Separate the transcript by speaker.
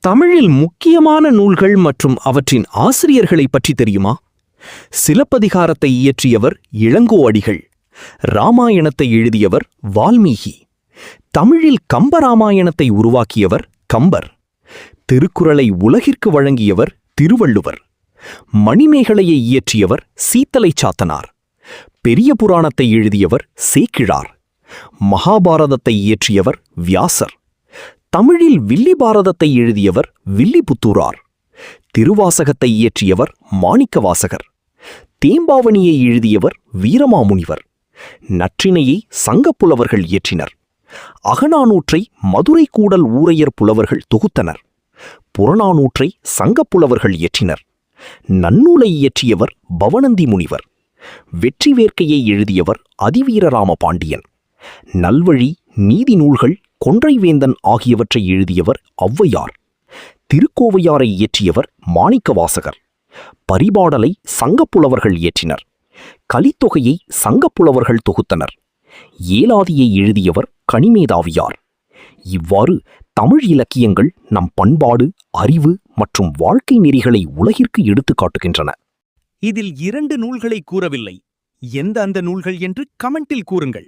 Speaker 1: தமிழில் முக்கியமான நூல்கள் மற்றும் அவற்றின் ஆசிரியர்களை பற்றி தெரியுமா? சிலப்பதிகாரத்தை இயற்றியவர் இளங்கோ அடிகள். இராமாயணத்தை எழுதியவர் வால்மீகி. தமிழில் கம்பராமாயணத்தை உருவாக்கியவர் கம்பர். திருக்குறளை உலகிற்கு வழங்கியவர் திருவள்ளுவர். மணிமேகலையை இயற்றியவர் சீத்தலை சாத்தனார். பெரிய புராணத்தை எழுதியவர் சேக்கிழார். மகாபாரதத்தை இயற்றியவர் வியாசர். தமிழில் வில்லி பாரதத்தை எழுதியவர் வில்லிபுத்தூரார். திருவாசகத்தை இயற்றியவர் மாணிக்கவாசகர். தேம்பாவணியை எழுதியவர் வீரமாமுனிவர். நற்றிணையை சங்கப்புலவர்கள் இயற்றினர். அகநானூற்றை மதுரை கூடல் ஊரையர் புலவர்கள் தொகுத்தனர். புறநானூற்றை சங்கப்புலவர்கள் இயற்றினர். நன்னூலை இயற்றியவர் பவணந்தி முனிவர். வெற்றி வேர்க்கையை எழுதியவர் அதிவீரராம பாண்டியன். நல்வழி, நீதி நூல்கள், கொன்றைவேந்தன் ஆகியவற்றை எழுதியவர் ஔவையார். திருக்கோவையாரை இயற்றியவர் மாணிக்கவாசகர். பரிபாடலை சங்கப்புலவர்கள் இயற்றினர். கலித்தொகையை சங்கப்புலவர்கள் தொகுத்தனர். ஏலாதியை எழுதியவர் கனிமேதாவியார். இவ்வாறு தமிழ் இலக்கியங்கள் நம் பண்பாடு, அறிவு மற்றும் வாழ்க்கை நெறிகளை உலகிற்கு எடுத்துக் காட்டுகின்றன.
Speaker 2: இதில் 2 நூல்களை கூறவில்லை. எந்த அந்த நூல்கள் என்று கமெண்டில் கூறுங்கள்.